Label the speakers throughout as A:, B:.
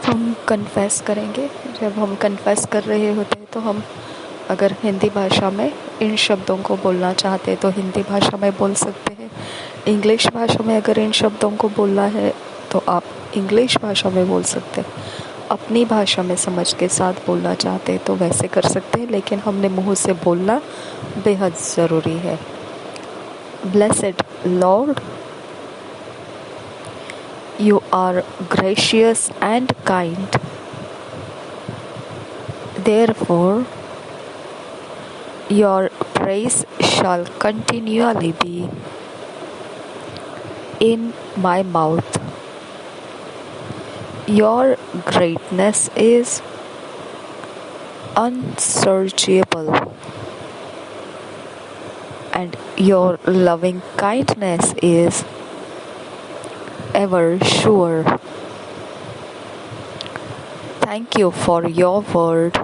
A: हम कन्फेस करेंगे। जब हम कन्फेस कर रहे होते हैं तो हम अगर हिंदी भाषा में इन शब्दों को बोलना चाहते हैं तो हिंदी भाषा में बोल सकते हैं। इंग्लिश भाषा में अगर इन शब्दों को बोलना है तो आप इंग्लिश भाषा में बोल सकते हैं। अपनी भाषा में समझ के साथ बोलना चाहते हैं तो वैसे कर सकते हैं, लेकिन हमने मुंह से बोलना बेहद ज़रूरी है। Blessed Lord, you are gracious and kind. Therefore, your praise shall continually be in my mouth. Your greatness is unsearchable, and your loving kindness is ever sure. Thank you for your word,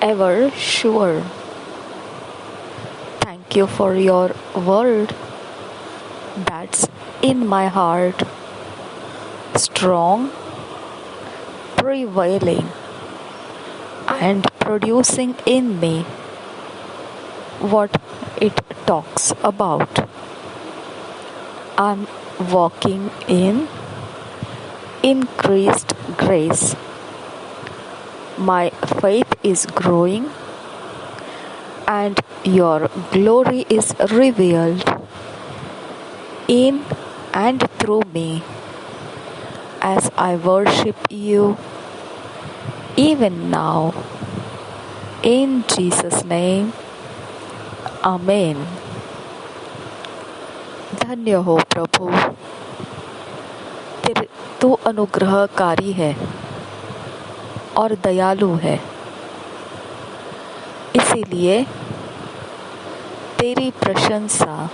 A: ever sure. Thank you for your word that's in my heart, strong, prevailing, and producing in me what it talks about. I'm walking in increased grace. My faith is growing, and your glory is revealed in and through me as I worship you even now. In Jesus' name, Amen. धन्य हो प्रभु, तू अनुग्रहकारी है और दयालु है, इसीलिए तेरी प्रशंसा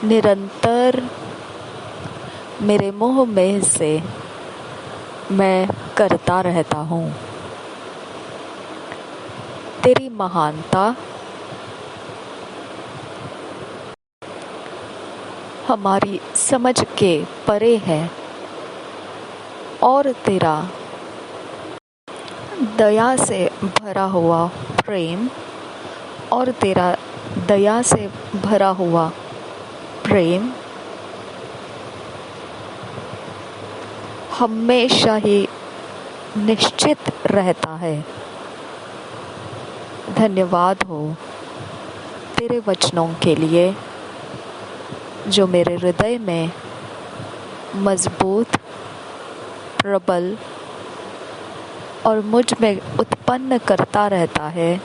A: निरंतर मेरे मुंह में से मैं करता रहता हूँ। तेरी महानता हमारी समझ के परे है और तेरा दया से भरा हुआ प्रेम और तेरा दया से भरा हुआ प्रेम हमेशा ही निश्चित रहता है। धन्यवाद हो तेरे वचनों के लिए जो मेरे हृदय में मजबूत, प्रबल और मुझ में उत्पन्न करता रहता है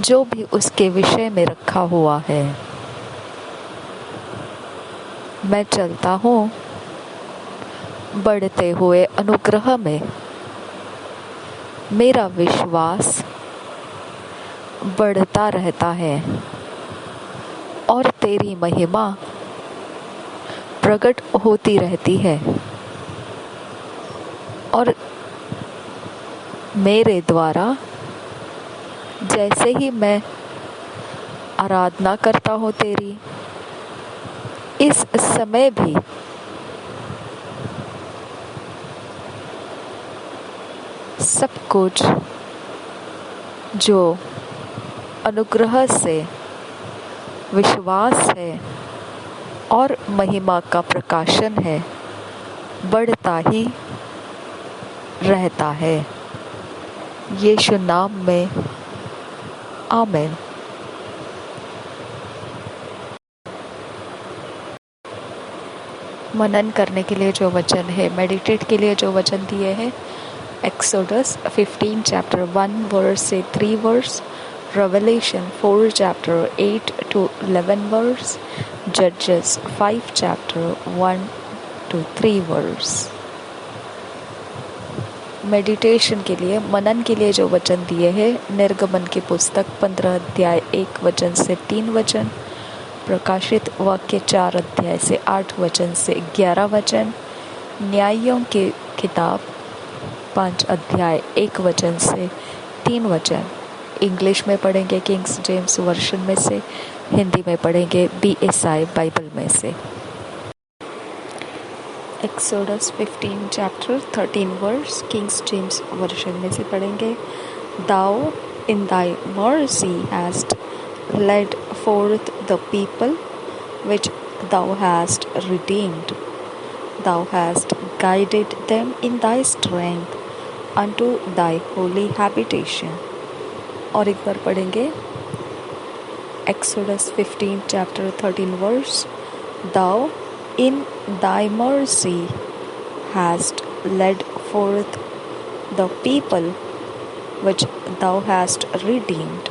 A: जो भी उसके विषय में रखा हुआ है। मैं चलता हूँ बढ़ते हुए अनुग्रह में। मेरा विश्वास बढ़ता रहता है और तेरी महिमा प्रकट होती रहती है और मेरे द्वारा जैसे ही मैं आराधना करता हूँ तेरी, इस समय भी सब कुछ जो अनुग्रह से विश्वास है और महिमा का प्रकाशन है बढ़ता ही रहता है। यीशु नाम में आमीन। मनन करने के लिए जो वचन है, मेडिटेट के लिए जो वचन दिए हैं, एक्सोडस 15 चैप्टर 1 वर्स से 3 verse, Revelation 4 chapter 8 to 11 verse, Judges 5 chapter 1 to 3 verse। Meditation के लिए, मनन के लिए जो वचन दिए हैं, निर्गमन की पुस्तक 15 अध्याय 1 वचन से 3 वचन, प्रकाशित वाक्य 4 अध्याय से 8 वचन से 11 वचन, न्यायों की किताब 5 अध्याय 1 वचन से 3 वचन। इंग्लिश में पढ़ेंगे किंग्स जेम्स वर्शन में से, हिंदी में पढ़ेंगे BSI बाइबल में से। Exodus 15 chapter 13 verse King's James version में से पढ़ेंगे। Thou in thy mercy hast led forth the people which thou hast redeemed. Thou hast guided them in thy strength unto thy holy habitation. और एक बार पढ़ेंगे Exodus 15 chapter 13 verse. Thou in thy mercy hast led forth the people which thou hast redeemed.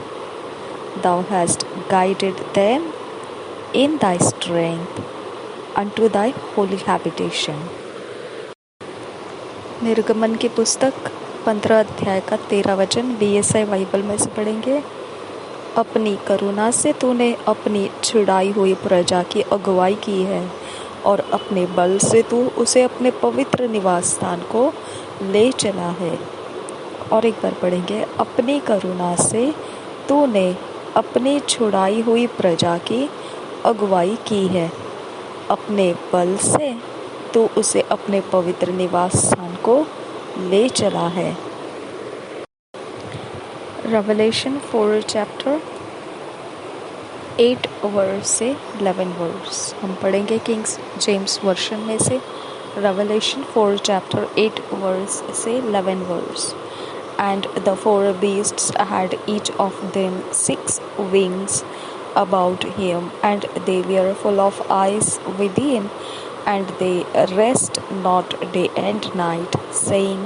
A: Thou hast guided them in thy strength unto thy holy habitation. निर्गमन की पुस्तक 15 अध्याय का 13 वचन BSI Bible में से पढ़ेंगे। अपनी करुणा से तूने अपनी छुड़ाई हुई प्रजा की अगुवाई की है और अपने बल से तू उसे अपने पवित्र निवास स्थान को ले चला है। और एक बार पढ़ेंगे। अपनी करुणा से तूने अपनी छुड़ाई हुई प्रजा की अगुवाई की है, अपने बल से तू उसे अपने पवित्र निवास स्थान को ले चला है। Revelation 4 chapter 8 वर्स से 11 वर्स हम पढ़ेंगे किंग्स जेम्स वर्जन में से। Revelation 4 chapter 8 वर्स से 11 verse. And the four beasts had each of them 6 wings about him, and they were full of eyes within, and they rest not day and night, saying,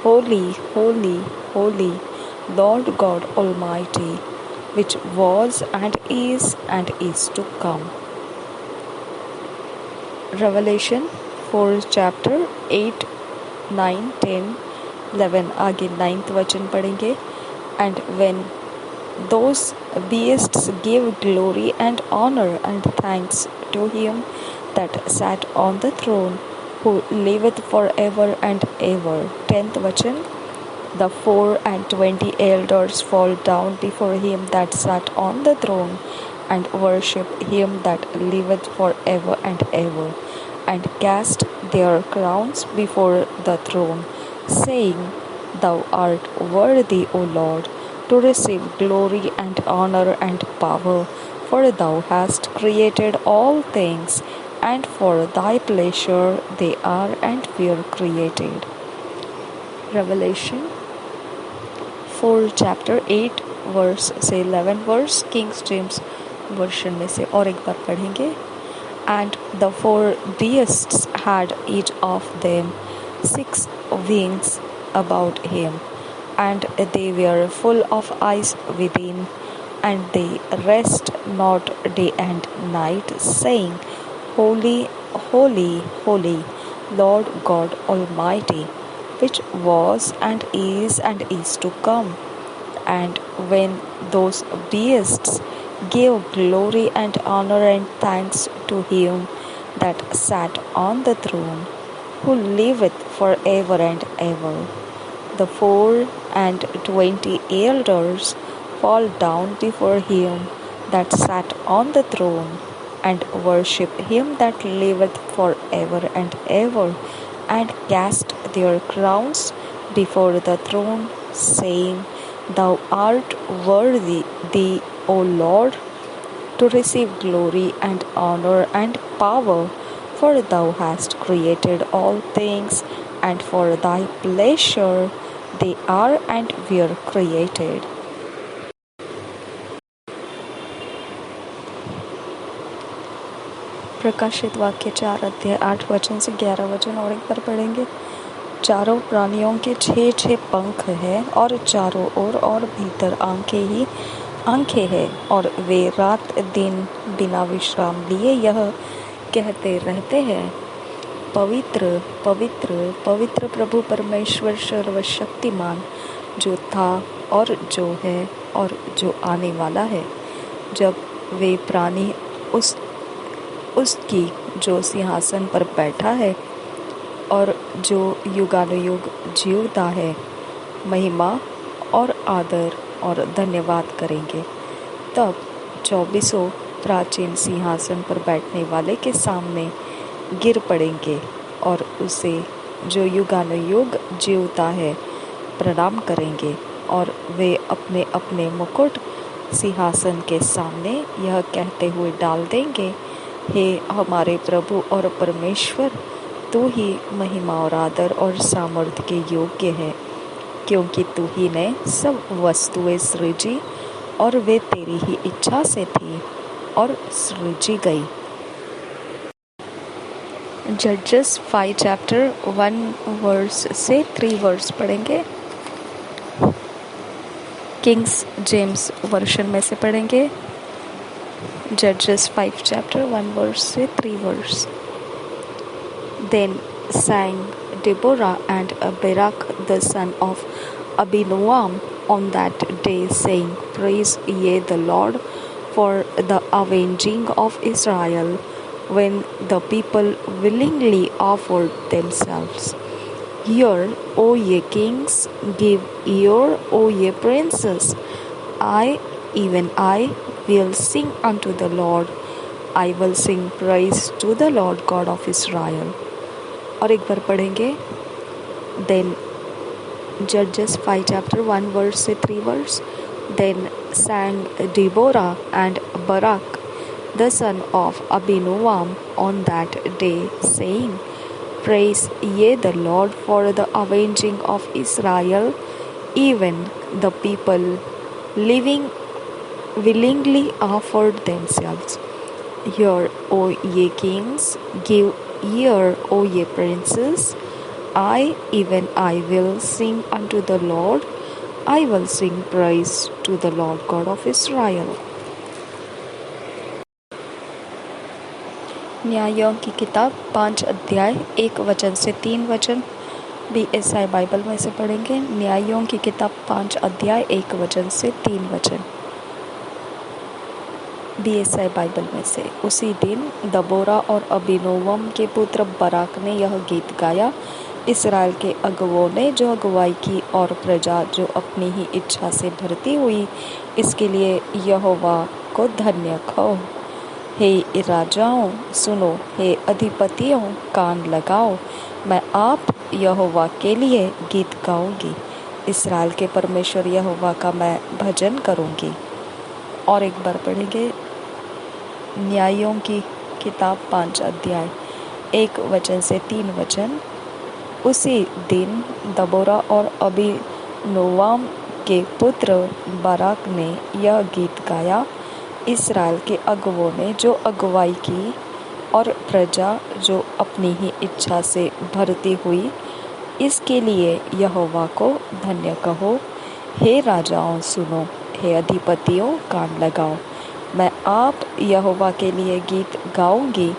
A: Holy, holy, holy, Lord God Almighty, which was and is to come. Revelation 4 chapter 8, 9, 10, 11 आगे 9th वचन पढ़ेंगे। And when those beasts gave glory and honor and thanks to him that sat on the throne, who liveth forever and ever. 10th वचन। The 24 elders fall down before him that sat on the throne, and worship him that liveth forever and ever, and cast their crowns before the throne, saying, Thou art worthy, O Lord, to receive glory and honor and power, for thou hast created all things, and for thy pleasure they are and were created. Revelation 4 chapter 8 verse से 11 verse King's James version में से और एक बार पढ़ेंगे। And the four beasts had each of them 6 wings about him, and they were full of eyes within, and they rest not day and night, saying, Holy, holy, holy, Lord God Almighty, which was and is to come. And when those beasts gave glory and honor and thanks to him that sat on the throne, who liveth forever and ever, the 24 elders fall down before him that sat on the throne, and worship him that liveth forever and ever, and cast their crowns before the throne, saying, Thou art worthy, thee, O Lord, to receive glory and honor and power, for thou hast created all things, and for thy pleasure they are and were created. प्रकाशित वाक्य 4 अध्याय 8 वचन से 11 वचन और एक बार पढ़ेंगे। चारों प्राणियों के 6 पंख हैं और चारों ओर और भीतर आंखें हैं, और वे रात दिन बिना विश्राम लिए यह कहते रहते हैं, पवित्र पवित्र पवित्र प्रभु परमेश्वर सर्वशक्तिमान, जो था और जो है और जो आने वाला है। जब वे प्राणी उसकी जो सिंहासन पर बैठा है और जो युगानुयुग जीवता है, महिमा और आदर और धन्यवाद करेंगे। तब 24 प्राचीन सिंहासन पर बैठने वाले के सामने गिर पड़ेंगे और उसे जो युगानुयुग जीवता है प्रणाम करेंगे। और वे अपने अपने मुकुट सिंहासन के सामने यह कहते हुए डाल देंगे, हे हमारे प्रभु और परमेश्वर, तू ही महिमा और आदर और सामर्थ्य के योग्य है, क्योंकि तू ही ने सब वस्तुएं सृजी और वे तेरी ही इच्छा से थी और सृजी गई। जजेस 5 चैप्टर 1 वर्स से 3 वर्स पढ़ेंगे। किंग्स जेम्स वर्शन में से पढ़ेंगे। जजेस 5 चैप्टर 1 वर्स से 3 verse. Then sang Deborah and Barak the son of Abinoam on that day, saying, Praise ye the Lord for the avenging of Israel, when the people willingly offered themselves. Hear, O ye kings, give ear, O ye princes. I, even I, will sing unto the Lord. I will sing praise to the Lord God of Israel. और एक बार पढ़ेंगे। Then Judges 5 chapter 1 verse से 3 verse. Then sang Deborah and Barak the son of Abinoam on that day, saying, Praise ye the Lord for the avenging of Israel, even the people living willingly offered themselves. Hear, O ye kings, give ear, O ye princes. I, even I, will sing unto the Lord. I will sing praise to the Lord God of Israel. न्यायों की किताब 5 अध्याय 1 वचन से 3 वचन BSI Bible में से पढ़ेंगे। न्यायों की किताब 5 अध्याय 1 वचन से 3 वचन BSI बाइबल में से। उसी दिन दबोरा और अबीनोवम के पुत्र बराक ने यह गीत गाया। इसराइल के अगुओं ने जो अगुवाई की और प्रजा जो अपनी ही इच्छा से भरती हुई, इसके लिए यहोवा को धन्य कहो। हे राजाओं सुनो, हे अधिपतियों कान लगाओ, मैं आप यहोवा के लिए गीत गाऊंगी। इसराइल के परमेश्वर यहोवा का मैं भजन करूंगी। और एक बार पढ़ेंगे न्यायों की किताब 5 अध्याय 1 वचन से 3 वचन। उसी दिन दबोरा और अबीनोवाम के पुत्र बाराक ने यह गीत गाया। इसराइल के अगुओं ने जो अगुवाई की और प्रजा जो अपनी ही इच्छा से भरती हुई, इसके लिए यहोवा को धन्य कहो। हे राजाओं सुनो, हे अधिपतियों कान लगाओ, मैं आप यहोवा के लिए गीत गाऊंगी।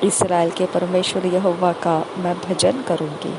A: इसराइल के परमेश्वर यहोवा का मैं भजन करूंगी।